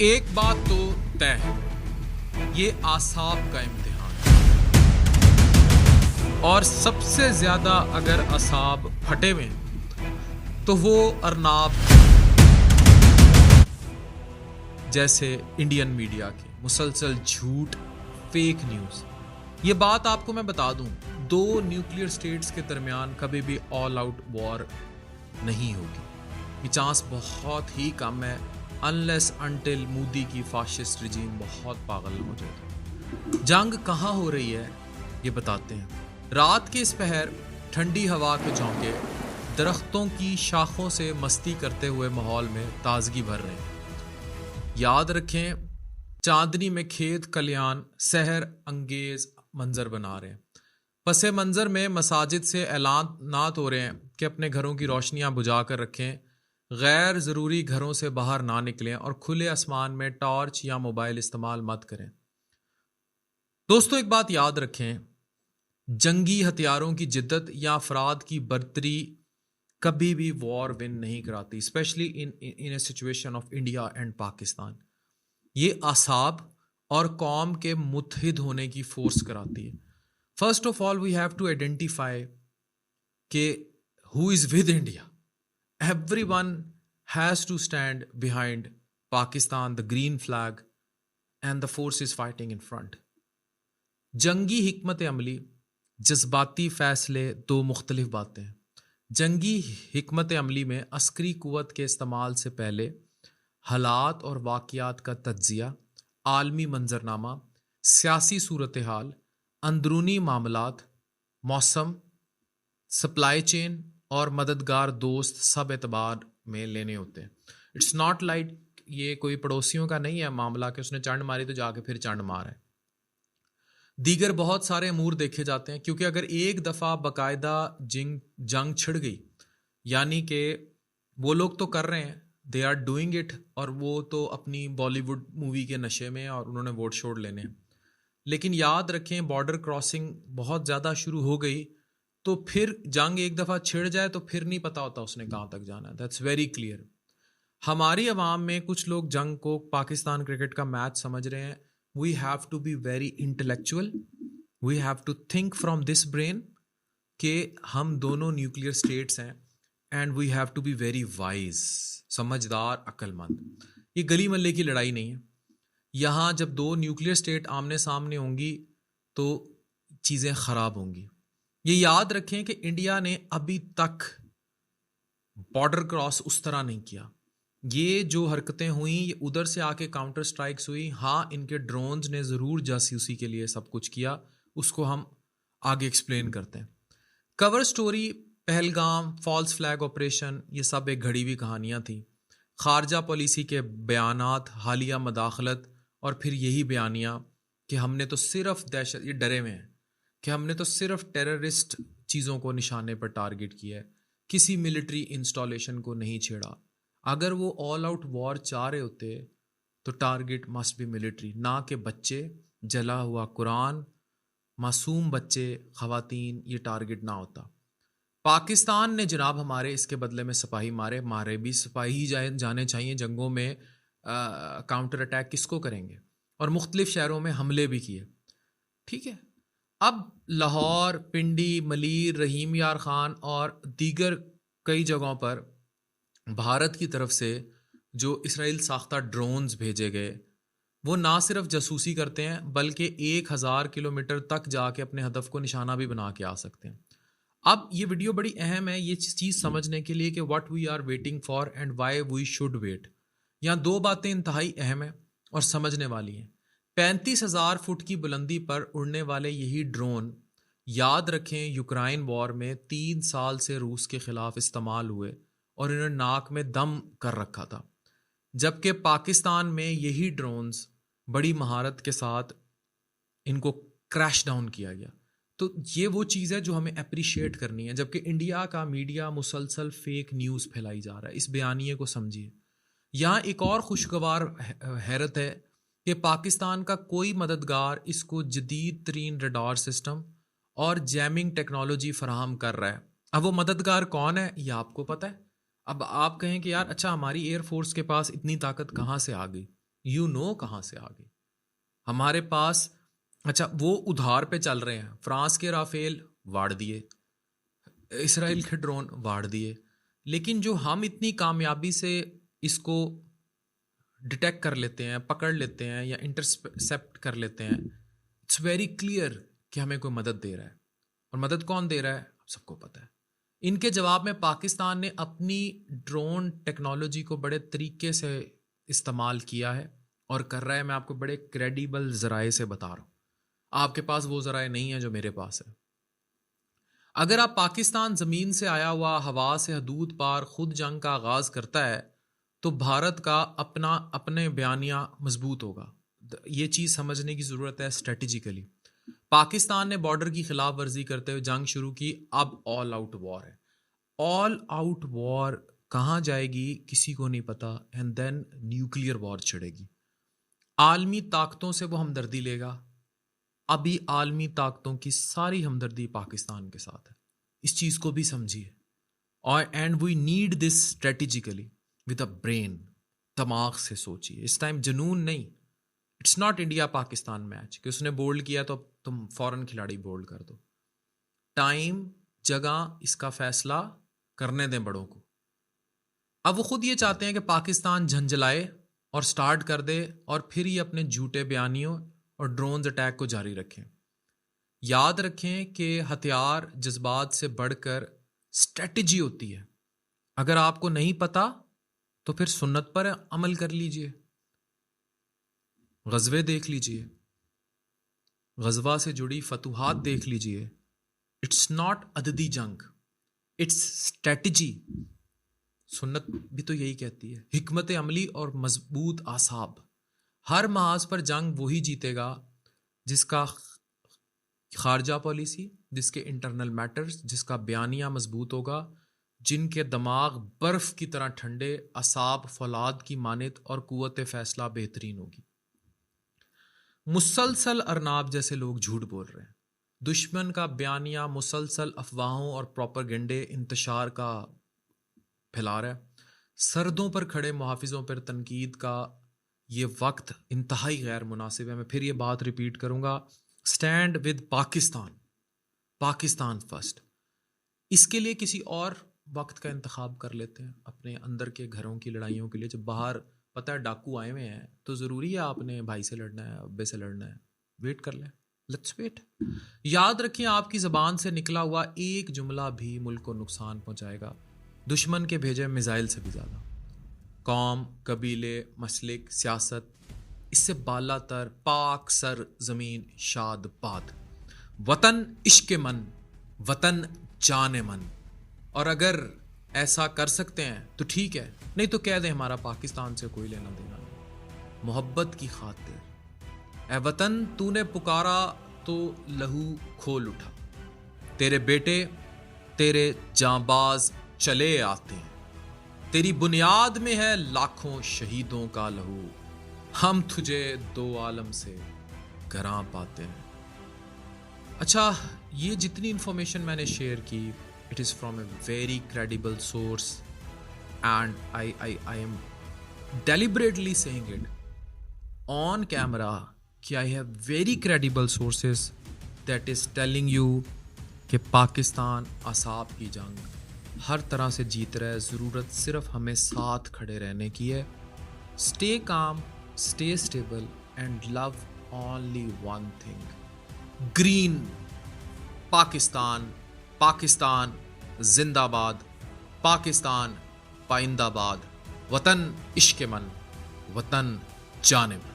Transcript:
एक बात तो तय है, ये आसाब का इम्तिहान है। और सबसे ज्यादा अगर आसाब फटे हुए हैं तो वो अरनाब जैसे इंडियन मीडिया के मुसलसल झूठ, फेक न्यूज। ये बात आपको मैं बता दूं, दो न्यूक्लियर स्टेट्स के दरमियान कभी भी ऑल आउट वॉर नहीं होगी। ये चांस बहुत ही कम है, अनलेस अनटिल मोदी की फाशिस्ट रिजीम बहुत पागल हो जाए। जंग कहाँ हो रही है ये बताते हैं। रात के इस पहर ठंडी हवा के झोंके दरख्तों की शाखों से मस्ती करते हुए माहौल में ताजगी भर रहे हैं। याद रखें, चांदनी में खेत कल्याण सहर अंगेज मंजर बना रहे हैं। पसे मंजर में मसाजिद से ऐलानात हो रहे हैं कि अपने घरों की रोशनियां बुझा कर रखें, गैर ज़रूरी घरों से बाहर ना निकलें और खुले आसमान में टॉर्च या मोबाइल इस्तेमाल मत करें। दोस्तों, एक बात याद रखें, जंगी हथियारों की जिद्दत या अफराद की बर्तरी कभी भी वॉर विन नहीं कराती, specially in A situation of India and Pakistan. ये आसाब और कौम के मुत्हिद होने की फोर्स कराती है। First of all we have to identify कि who is with India. Everyone has to stand behind Pakistan, the green flag, and the forces fighting in front. जंगी हिकमत अमली, जज्बाती फैसले दो मुख्तलिफ बातें हैं। जंगी हिकमत अमली में अस्करी कुव्वत के इस्तेमाल से पहले हालात और वाक़यात का तज्जिया, आलमी मंजरनामा, सियासी सूरत हाल, अंदरूनी मामलात, मौसम, सप्लाई चेन और मददगार दोस्त सब एतबार में लेने होते हैं। इट्स नॉट लाइक ये कोई पड़ोसियों का नहीं है मामला कि उसने चंड मारी तो जाके फिर चंड मारा है। दीगर बहुत सारे अमूर देखे जाते हैं, क्योंकि अगर एक दफ़ा बाकायदा जंग छिड़ गई, यानी कि वो लोग तो कर रहे हैं, दे आर डूइंग इट, और वो तो अपनी बॉलीवुड मूवी के नशे में और उन्होंने वोट छोड़ लेने हैं। लेकिन याद रखें, बॉर्डर क्रॉसिंग बहुत ज़्यादा शुरू हो गई तो फिर जंग एक दफ़ा छिड़ जाए तो फिर नहीं पता होता उसने कहाँ तक जाना है। That's very clear. हमारी अवाम में कुछ लोग जंग को पाकिस्तान क्रिकेट का मैच समझ रहे हैं। We have to be very intellectual, we have to think from this brain कि हम दोनों न्यूक्लियर स्टेट्स हैं, and we have to be very wise, समझदार, अक्लमंद। ये गली मल्ले की लड़ाई नहीं है। यहाँ जब दो न्यूक्लियर स्टेट आमने सामने होंगी तो चीज़ें ख़राब होंगी। ये याद रखें कि इंडिया ने अभी तक बॉर्डर क्रॉस उस तरह नहीं किया। ये जो हरकतें हुई, ये उधर से आके काउंटर स्ट्राइक्स हुई। हाँ, इनके ड्रोन्स ने ज़रूर जासूसी के लिए सब कुछ किया, उसको हम आगे एक्सप्लेन करते हैं। Cover story, Pahalgam, false flag operation, ये सब एक घड़ी हुई कहानियाँ थी। खारजा पॉलिसी के बयानात, हालिया मदाखलत, और फिर यही बयानियाँ कि हमने तो सिर्फ दहशत, ये डरे हुए हैं कि हमने तो सिर्फ टेररिस्ट चीज़ों को निशाने पर टारगेट किया है, किसी मिलिट्री इंस्टॉलेशन को नहीं छेड़ा। अगर वो ऑल आउट वॉर चाह रहे होते तो टारगेट मस्ट बी मिलिट्री, ना कि बच्चे, जला हुआ कुरान, मासूम बच्चे, खवातीन, ये टारगेट ना होता। पाकिस्तान ने जनाब हमारे इसके बदले में सिपाही मारे भी सिपाही ही जाने चाहिए। जंगों में काउंटर अटैक किसको करेंगे, और मुख्तलिफ शहरों में हमले भी किए। ठीक है, अब लाहौर, पिंडी, मलीर, रहीम यार खान और दीगर कई जगहों पर भारत की तरफ से जो इसराइल साख्ता ड्रोन्स भेजे गए, वो ना सिर्फ जासूसी करते हैं बल्कि 1000 किलोमीटर तक जाके अपने हदफ को निशाना भी बना के आ सकते हैं। अब ये वीडियो बड़ी अहम है ये चीज़ समझने के लिए कि what we are waiting for and why we should wait. यहाँ दो बातें इंतहाई अहम है और समझने वाली हैं। 35,000 फुट की बुलंदी पर उड़ने वाले यही ड्रोन, याद रखें, यूक्रेन वॉर में 3 साल से रूस के खिलाफ इस्तेमाल हुए और इन्होंने नाक में दम कर रखा था, जबकि पाकिस्तान में यही ड्रोन्स बड़ी महारत के साथ इनको क्रैश डाउन किया गया। तो ये वो चीज़ है जो हमें अप्रिशिएट करनी है। जबकि इंडिया का मीडिया मुसलसल फेक न्यूज़ फैलाई जा रहा है, इस बयानिए को समझिए। यहाँ एक और खुशगवार हैरत है कि पाकिस्तान का कोई मददगार इसको जदीद तरीन रडार सिस्टम और जैमिंग टेक्नोलॉजी फराहम कर रहा है। अब वो मददगार कौन है ये आपको पता है। अब आप कहें कि यार अच्छा, हमारी एयरफोर्स के पास इतनी ताकत कहाँ से आ गई, कहाँ से आ गई हमारे पास। अच्छा, वो उधार पे चल रहे हैं, फ्रांस के राफेल वाड़ दिए, इसराइल के ड्रोन वाड़ दिए, लेकिन जो हम इतनी कामयाबी से इसको डिटेक्ट कर लेते हैं, पकड़ लेते हैं या इंटरसेप्ट कर लेते हैं, इट्स वेरी क्लियर कि हमें कोई मदद दे रहा है। और मदद कौन दे रहा है सबको पता है। इनके जवाब में पाकिस्तान ने अपनी ड्रोन टेक्नोलॉजी को बड़े तरीके से इस्तेमाल किया है और कर रहा है। मैं आपको बड़े क्रेडिबल ज़राए से बता रहा हूँ, आपके पास वो ज़राए नहीं है जो मेरे पास है। अगर आप पाकिस्तान ज़मीन से आया हुआ हवा से हदूद पार खुद जंग का आगाज़ करता है तो भारत का अपने बयानिया मजबूत होगा। ये चीज़ समझने की ज़रूरत है स्ट्रेटेजिकली। पाकिस्तान ने बॉर्डर की खिलाफ वर्जी करते हुए जंग शुरू की, अब ऑल आउट वॉर है। ऑल आउट वॉर कहाँ जाएगी किसी को नहीं पता, एंड देन न्यूक्लियर वॉर छिड़ेगी। आलमी ताकतों से वो हमदर्दी लेगा। अभी आलमी ताकतों की सारी हमदर्दी पाकिस्तान के साथ है, इस चीज़ को भी समझिए। और and we need this strategically with a brain, दिमाग से सोचिए। इस टाइम जुनून नहीं, it's not India Pakistan match कि उसने बोल्ड किया तो तुम फौरन खिलाड़ी बोल्ड कर दो। टाइम जगह इसका फैसला करने दें बड़ों को। अब वो खुद ये चाहते हैं कि पाकिस्तान झंझलाए और स्टार्ट कर दे और फिर ये अपने झूठे बयानियों और ड्रोन्स अटैक को जारी रखें। याद रखें कि हथियार जज्बात से बढ़कर स्ट्रेटजी होती है। अगर आपको नहीं पता तो फिर सुन्नत पर अमल कर लीजिए, गज़वे देख लीजिए, गज़वा से जुड़ी फतूहात देख लीजिए। इट्स नॉट अददी जंग, इट्स स्ट्रेटजी। सुन्नत भी तो यही कहती है, हिकमत अमली और मजबूत आसाब। हर महाज पर जंग वही जीतेगा जिसका खारजा पॉलिसी, जिसके इंटरनल मैटर्स, जिसका बयानिया मजबूत होगा, जिनके दिमाग बर्फ की तरह ठंडे, असाब फौलाद की मानत और कुव्वत फैसला बेहतरीन होगी। मुसलसल अरनाब जैसे लोग झूठ बोल रहे हैं। दुश्मन का बयानिया मुसलसल अफवाहों और प्रोपेगेंडे इंतशार का फैला रहा है। सरदों पर खड़े मुहाफिजों पर तनकीद का ये वक्त इंतहाई गैर मुनासिब है। मैं फिर ये बात रिपीट करूँगा, stand with Pakistan, Pakistan first. इसके लिए किसी और वक्त का इंतखाब कर लेते हैं अपने अंदर के घरों की लड़ाइयों के लिए। जब बाहर पता है डाकू आए हुए हैं तो ज़रूरी है आपने भाई से लड़ना है, अब्बे से लड़ना है, वेट कर लें, लेट्स वेट। याद रखिए, आपकी ज़बान से निकला हुआ एक जुमला भी मुल्क को नुकसान पहुंचाएगा, दुश्मन के भेजे मिसाइल से भी ज़्यादा। कौम, कबीले, मसलिक, सियासत, इससे बालातर पाक सर ज़मीन शाद बाद। वतन इश्क मन, वतन जाने मन। और अगर ऐसा कर सकते हैं तो ठीक है, नहीं तो कह दें हमारा पाकिस्तान से कोई लेना देना नहीं। मोहब्बत की खातिर ए वतन तूने पुकारा तो लहू खोल उठा, तेरे बेटे तेरे जांबाज चले आते हैं, तेरी बुनियाद में है लाखों शहीदों का लहू, हम तुझे दो आलम से घरा पाते हैं। अच्छा, ये जितनी इंफॉर्मेशन मैंने शेयर की, it is from a very credible source and I am deliberately saying it on camera कि I have very credible sources that is telling you कि पाकिस्तान असाब की जंग हर तरह से जीत रहा है। ज़रूरत सिर्फ हमें साथ खड़े रहने की है। Stay calm, stay stable and love only one thing, green Pakistan. Pakistan जिंदाबाद, पाकिस्तान पाइंदाबाद, वतन इश्क मन, वतन जाने मन।